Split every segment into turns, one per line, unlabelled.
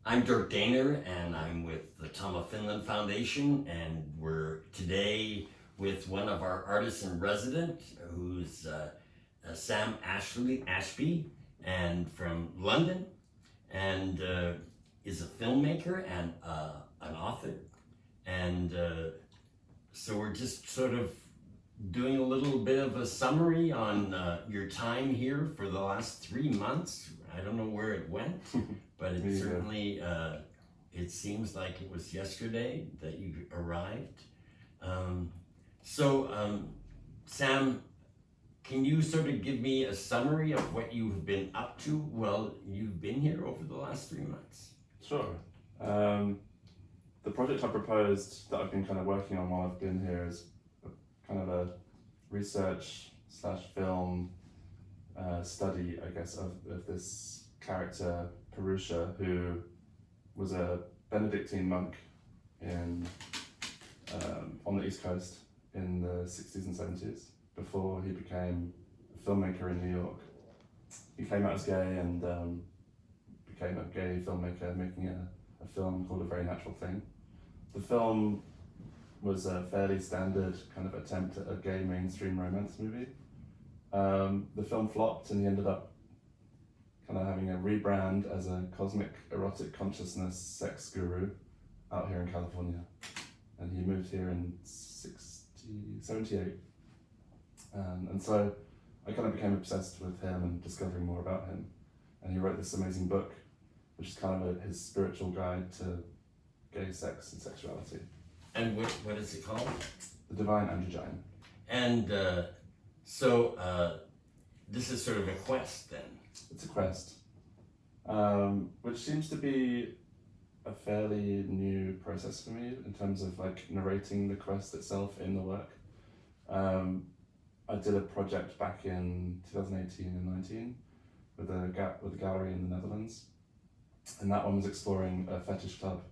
I'm Durk Dehner, and I'm with the Tom Finland Foundation, and we're today with one of our artists in resident, who's Sam Ashby, and from London, and is a filmmaker and an author, and so we're just sort of doing a little bit of a summary on your time here for the last 3 months. I don't know where it went, but it certainly, it seems like it was yesterday that you arrived. Sam, can you sort of give me a summary of what you've been up to while you've been here over the last 3 months?
Sure. The project I proposed that I've been kind of working on while I've been here is kind of a research / film study, I guess, of this character, Purusha, who was a Benedictine monk in on the East Coast in the 60s and 70s, before he became a filmmaker in New York. He came out as gay and became a gay filmmaker making a film called A Very Natural Thing. The film was a fairly standard kind of attempt at a gay mainstream romance movie. The film flopped and he ended up kind of having a rebrand as a cosmic erotic consciousness sex guru out here in California. And he moved here in 78. And so I kind of became obsessed with him and discovering more about him. And he wrote this amazing book, which is kind of his spiritual guide to gay sex and sexuality.
And what is it called?
The Divine Androgyne.
And this is sort of a quest then.
It's a quest, which seems to be a fairly new process for me in terms of like narrating the quest itself in the work. I did a project back in 2018 and 19 with a gallery in the Netherlands, and that one was exploring a fetish club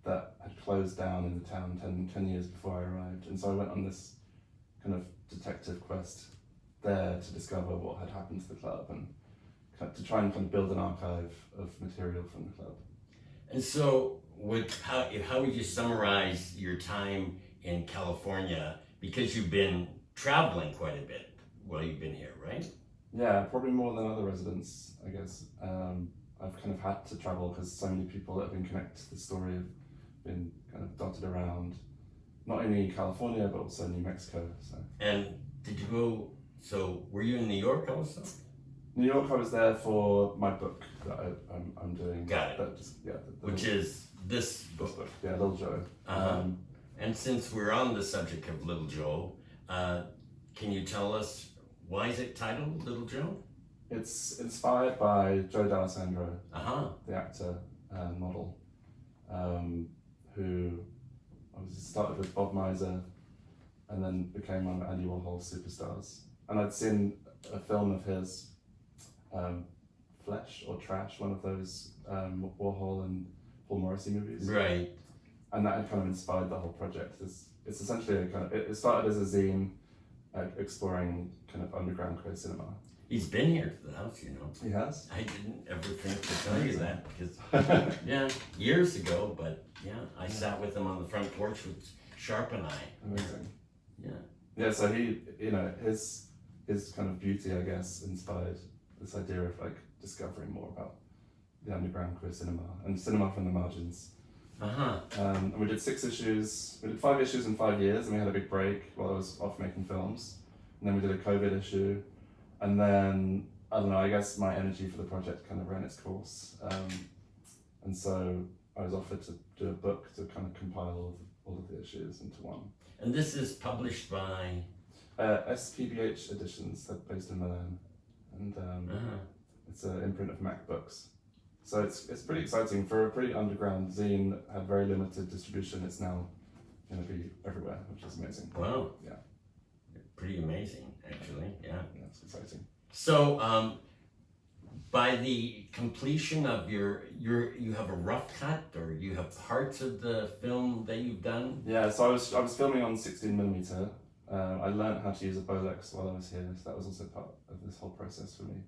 that had closed down in the town 10 years before I arrived. And so I went on this kind of detective quest there to discover what had happened to the club and to try and kind of build an archive of material from the club.
And so how would you summarize your time in California? Because you've been traveling quite a bit while you've been here, right?
Yeah, probably more than other residents, I guess. I've kind of had to travel because so many people that have been connected to the story have been kind of dotted around, not only California, but also New Mexico. So.
And did you go, so were you in New York also?
New York, I was there for my book that I'm doing.
Got it.
That just, yeah,
which is this book.
Yeah, Little Joe.
And since we're on the subject of Little Joe, can you tell us why is it titled Little Joe?
It's inspired by Joe D'Alessandro, the actor and model, who obviously started with Bob Mizer and then became one of Andy Warhol's superstars. And I'd seen a film of his, Flesh or Trash, one of those Warhol and Paul Morrissey movies.
Right.
And that had kind of inspired the whole project. It's essentially a kind of, it started as a zine exploring kind of underground queer cinema.
He's been here to the house, you know.
He has?
I didn't ever think to tell you that because, yeah, years ago, but yeah, I sat with him on the front porch with Sharp and I.
Amazing.
Yeah.
Yeah, so he, you know, his kind of beauty, I guess, inspired this idea of like discovering more about the underground queer cinema and cinema from the margins. And we did 6 issues. We did 5 issues in 5 years, and we had a big break while I was off making films. And then we did a COVID issue, and then I don't know. I guess my energy for the project kind of ran its course, and so I was offered to do a book to kind of compile all of the issues into one.
And this is published by
SPBH Editions, they're based in Milan, and it's an imprint of Mac Books. So it's pretty exciting for a pretty underground zine that had very limited distribution. It's now going to be everywhere, which is amazing.
Wow.
Yeah.
Pretty amazing, actually. Yeah.
Yeah, it's exciting.
So, by the completion of you have a rough cut, or you have parts of the film that you've done?
Yeah. So I was filming on 16mm. I learned how to use a Bolex while I was here, so that was also part of this whole process for me.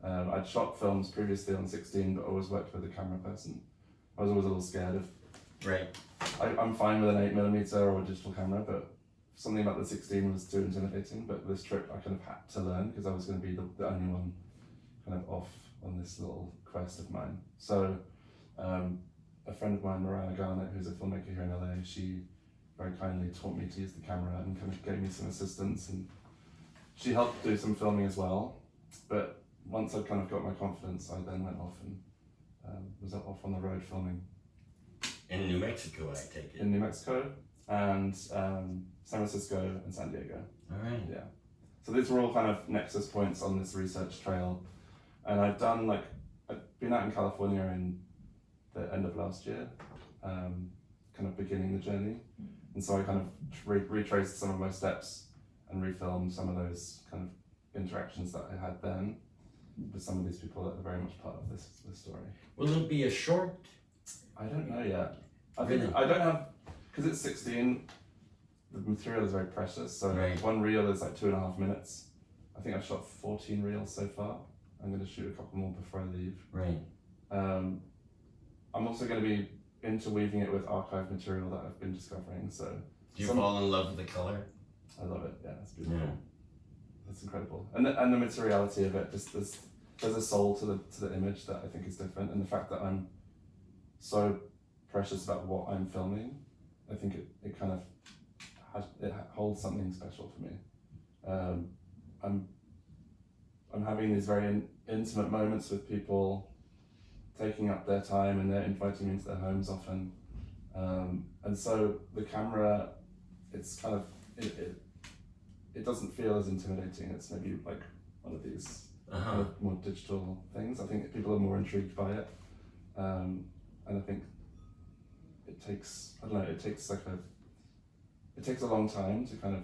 I'd shot films previously on 16, but always worked with a camera person. I was always a little scared of.
Right.
I'm fine with an 8mm or a digital camera, but something about the 16 was too intimidating. But this trip I kind of had to learn because I was going to be the only one kind of off on this little quest of mine. So a friend of mine, Mariah Garnett, who's a filmmaker here in LA, she very kindly taught me to use the camera and kind of gave me some assistance, and she helped do some filming as well. But once I kind of got my confidence, I then went off and was off on the road filming.
In New Mexico, I take it.
In New Mexico and San Francisco and San Diego.
All right.
Yeah. So these were all kind of nexus points on this research trail. And I've been out in California in the end of last year, kind of beginning the journey. And so I kind of retraced some of my steps and refilmed some of those kind of interactions that I had then with some of these people that are very much part of this story.
Will it be a short?
I don't know yet.
Really?
I don't have, because it's 16, the material is very precious. So
Right.
one reel is like 2.5 minutes. I think I've shot 14 reels so far. I'm going to shoot a couple more before I leave.
Right.
I'm also going to be interweaving it with archive material that I've been discovering. So
Do you fall in love with the color?
I love it. Yeah, it's beautiful.
Yeah.
That's incredible. And the materiality of it, just there's a soul to the image that I think is different, and the fact that I'm so precious about what I'm filming, I think it kind of holds something special for me. I'm having these very intimate moments with people, taking up their time, and they're inviting me into their homes often. And so the camera, it's kind of it doesn't feel as intimidating. It's maybe like one of these kind of more digital things. I think people are more intrigued by it, and I think it takes it takes a long time to kind of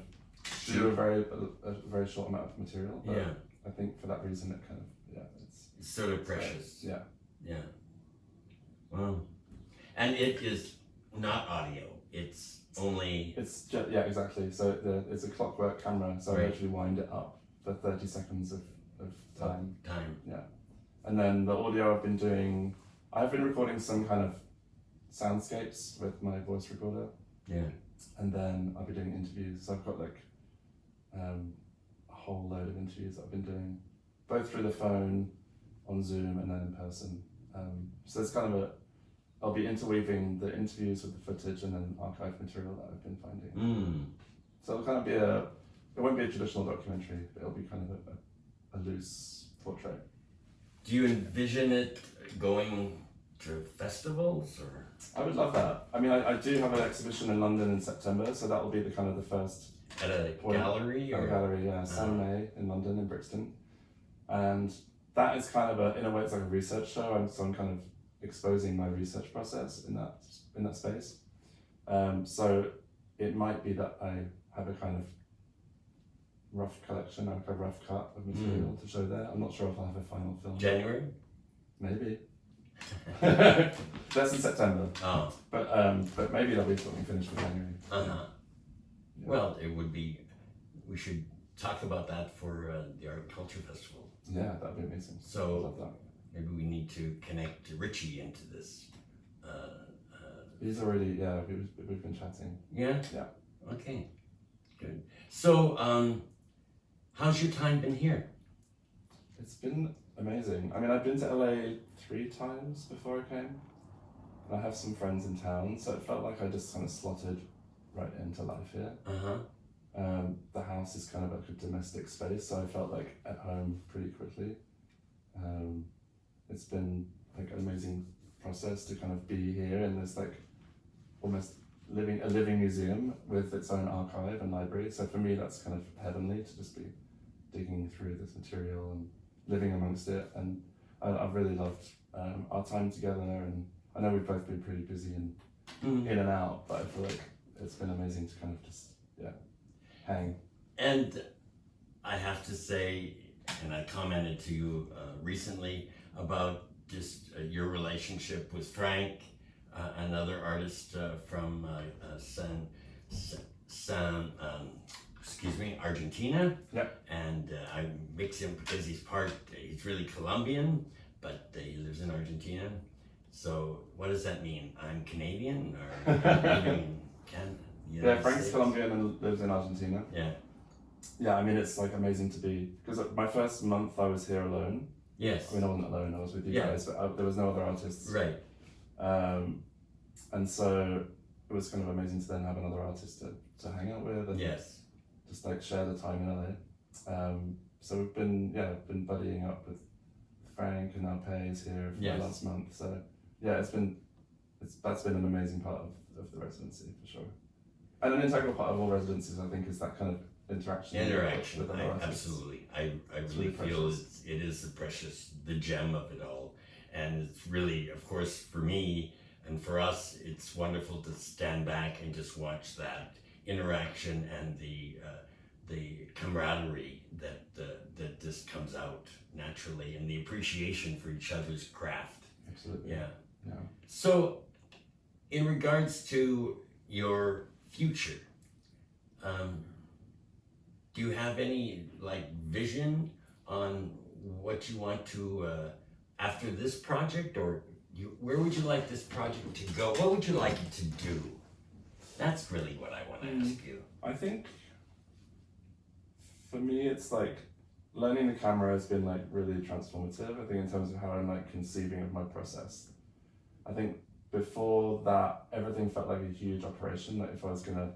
do a very short amount of material. But
Yeah.
I think for that reason it kind of
It's sort of precious.
yeah.
Yeah. Wow. And it is not audio. It's only.
It's just, yeah, exactly. So it's a Clockwork Camera, so
Right.
I actually wind it up for 30 seconds of time.
Time.
Yeah. And then the audio I've been recording some kind of soundscapes with my voice recorder.
Yeah.
And then I'll be doing interviews. So I've got like a whole load of interviews that I've been doing, both through the phone, on Zoom, and then in person. So there's kind of I'll be interweaving the interviews with the footage and then archive material that I've been finding. So it'll kind of be it won't be a traditional documentary, but it'll be kind of a loose portrait.
Do you envision it going to festivals or?
I would love that. I mean, I do have an exhibition in London in September, so that will be the kind of the first
At a
point.
gallery
At
or?
a gallery, yeah, San May in London, in Brixton. And that is kind of in a way, it's like a research show. I'm kind of exposing my research process in that space. So it might be that I have a kind of rough collection, like a rough cut of material to show there. I'm not sure if I'll have a final film.
January?
Maybe. That's in September.
Oh.
But maybe that'll be something finished for January.
Uh-huh.
Yeah.
Well, we should talk about that for the Art and Culture Festival.
Yeah, that'd be amazing.
So
I love that.
maybe we need to connect Richie into this.
He's already, we've been chatting.
Yeah?
Yeah.
Okay, good. So, how's your time been here?
It's been amazing. I mean, I've been to LA 3 times before I came. And I have some friends in town, so it felt like I just kind of slotted right into life here.
Uh-huh.
The house is kind of like a domestic space, so I felt like at home pretty quickly. It's been like an amazing process to kind of be here in this like almost a living museum with its own archive and library. So for me, that's kind of heavenly to just be digging through this material and living amongst it. And I've really loved our time together. And I know we've both been pretty busy and in and out, but I feel like it's been amazing to kind of just hang.
And I have to say, and I commented to you recently about just your relationship with Frank, another artist from Argentina.
Yep.
And I mix him because he's really Colombian, but he lives in Argentina. So what does that mean? I'm Canadian or living in Canada?
Yeah, Frank's Colombian and lives in Argentina.
Yeah.
Yeah, I mean, it's like amazing to be, because my first month I was here alone.
Yes.
I mean, I wasn't alone, I was with you guys, but there was no other artists.
Right.
And so it was kind of amazing to then have another artist to hang out with and
Yes.
just like share the time in LA. So we've been buddying up with Frank, and now Pei is here for the last month. So yeah, that's been an amazing part of the residency for sure. And an integral part of all residencies, I think, is that kind of interaction. With other artists.
Absolutely. I really feel it is the gem of it all. And it's really, of course, for me and for us, it's wonderful to stand back and just watch that interaction and the camaraderie that just comes out naturally, and the appreciation for each other's craft.
Absolutely.
Yeah.
Yeah.
So, in regards to your future, do you have any vision on what you want to after this project, or where would you like this project to go? What would you like it to do? That's really what I want to ask you.
I think for me, it's like learning the camera has been really transformative. I think in terms of how I'm conceiving of my process. I think before that, everything felt like a huge operation. Like if I was gonna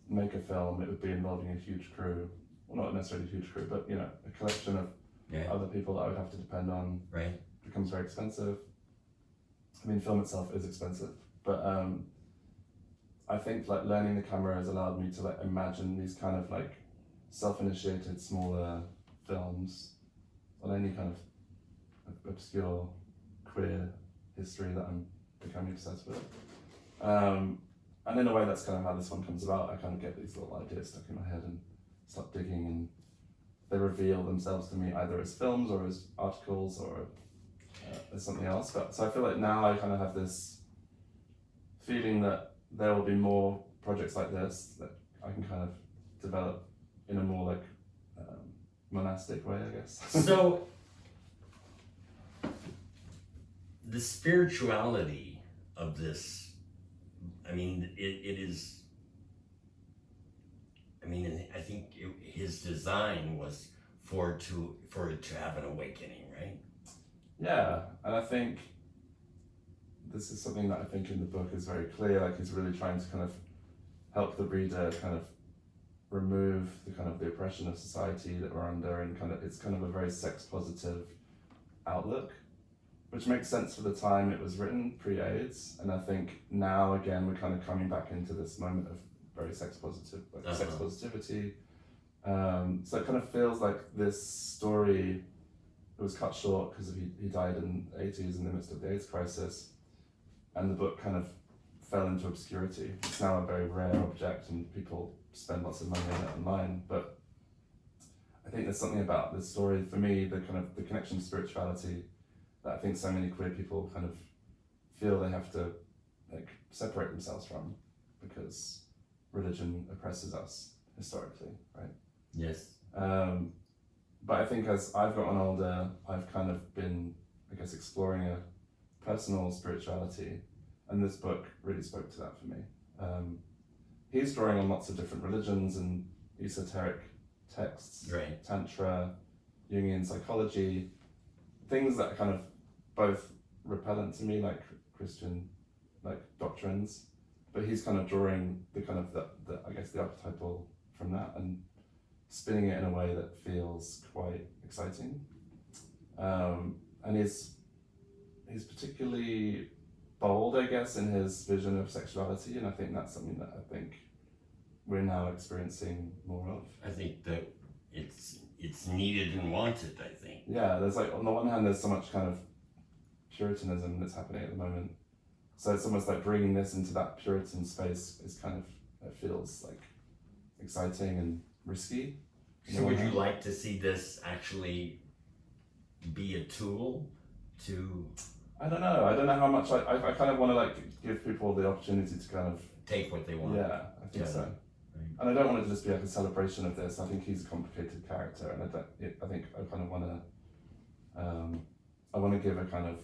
make a film, it would be involving a huge crew. Well, not necessarily a huge crew, but a collection of other people that I would have to depend on.
Right.
Becomes very expensive. I mean, film itself is expensive, but I think learning the camera has allowed me to imagine these kind of self-initiated smaller films on any kind of obscure queer history that I'm becoming obsessed with. And in a way, that's kind of how this one comes about. I kind of get these little ideas stuck in my head and start digging, and they reveal themselves to me either as films or as articles or as something else. But so I feel like now I kind of have this feeling that there will be more projects like this that I can kind of develop in a more monastic way, I guess.
So the spirituality of this, I mean, it is, I mean, I think his design was for it to have an awakening, right?
Yeah, and I think this is something that I think in the book is very clear. He's really trying to kind of help the reader kind of remove the oppression of society that we're under, and it's kind of a very sex positive outlook, which makes sense for the time it was written, pre-AIDS. And I think now again we're kind of coming back into this moment of very sex positive, sex positivity. So it kind of feels like this story, it was cut short because he died in the 80s in the midst of the AIDS crisis, and the book kind of fell into obscurity. It's now a very rare object and people spend lots of money on it online, but I think there's something about this story, for me, the connection to spirituality, that I think so many queer people kind of feel they have to separate themselves from, because religion oppresses us historically, right?
Yes.
But I think as I've gotten older, I've kind of been, I guess, exploring a personal spirituality, and this book really spoke to that for me. He's drawing on lots of different religions and esoteric texts,
right.
Tantra, Jungian psychology, things that are kind of both repellent to me, like Christian doctrines, but he's kind of drawing the I guess the archetypal from that and spinning it in a way that feels quite exciting. And he's particularly bold, I guess, in his vision of sexuality, and I think that's something that I think we're now experiencing more of.
I think that it's needed and wanted, I think.
Yeah, there's on the one hand, there's so much kind of Puritanism that's happening at the moment. So it's almost like bringing this into that Puritan space is it feels exciting and risky.
So would you like to see this actually be a tool to...
I don't know how much I kind of want to give people the opportunity to kind of
take what they want.
Yeah, I think so. Right. And I don't want it to just be a celebration of this. I think he's a complicated character, and I think I kind of want to I want to give a kind of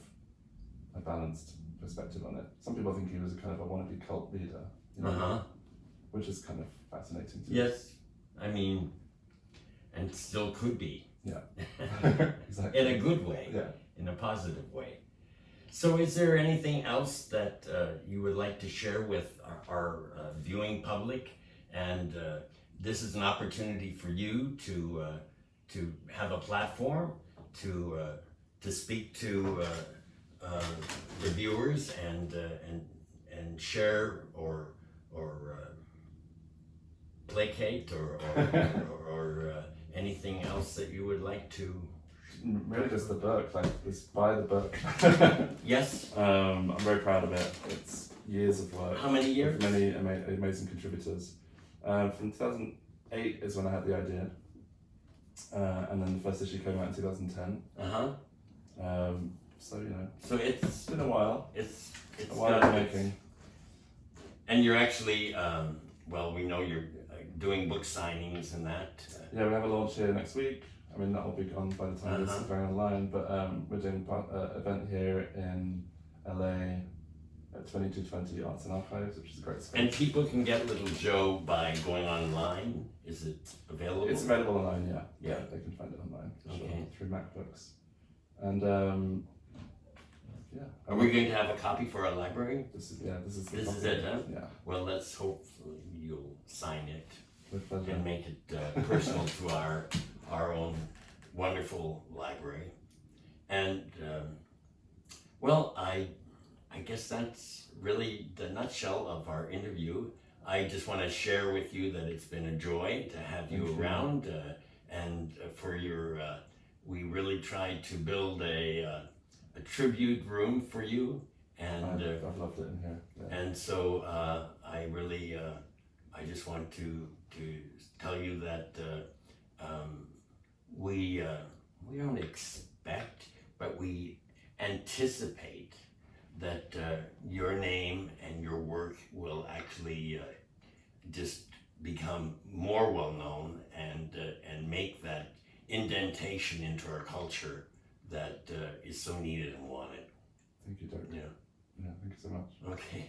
a balanced perspective on it. Some people think he was a kind of a wannabe cult leader, you know,
Uh-huh.
which is kind of fascinating to me.
Yes. I mean, and still could be.
Yeah. Exactly.
In a good way.
Yeah.
In a positive way. So is there anything else that you would like to share with our viewing public? And this is an opportunity for you to have a platform to speak to the viewers and share or placate or anything else that you would like to.
Really just the book, like just buy the book.
Yes.
I'm very proud of it. It's years of work.
How many years?
With many amazing contributors. From 2008 is when I had the idea. And then the first issue came out in 2010. So, you know.
So
It's been a while.
It's
A while in the making.
And you're actually, well, we know you're doing book signings and that.
Yeah, we have a launch here next week. I mean, that'll be gone by the time this is going online, but we're doing an event here in LA at 2220 Arts and Archives, which is a great space.
And people can get Little Joe by going online. Is it available?
It's available online, yeah.
Yeah.
They can find it online, for
Okay.
sure, through MacBooks. And yeah.
Are we going to have a copy for our library?
This is the
This is
copy.
it, huh?
Yeah,
Well, let's hope you'll sign it
with pleasure.
and make it personal to our own wonderful library. And well, I guess that's really the nutshell of our interview. I just want to share with you that it's been a joy to have you
Thank you.
around, and for your. We really tried to build a tribute room for you, and
I've loved it in here. Yeah.
and so I really I just want to tell you that we don't expect, but we anticipate that your name and your work will actually just become more well known and make that indentation into our culture that is so needed and wanted.
Thank you, Durk.
Yeah.
Yeah, thank you so much.
Okay.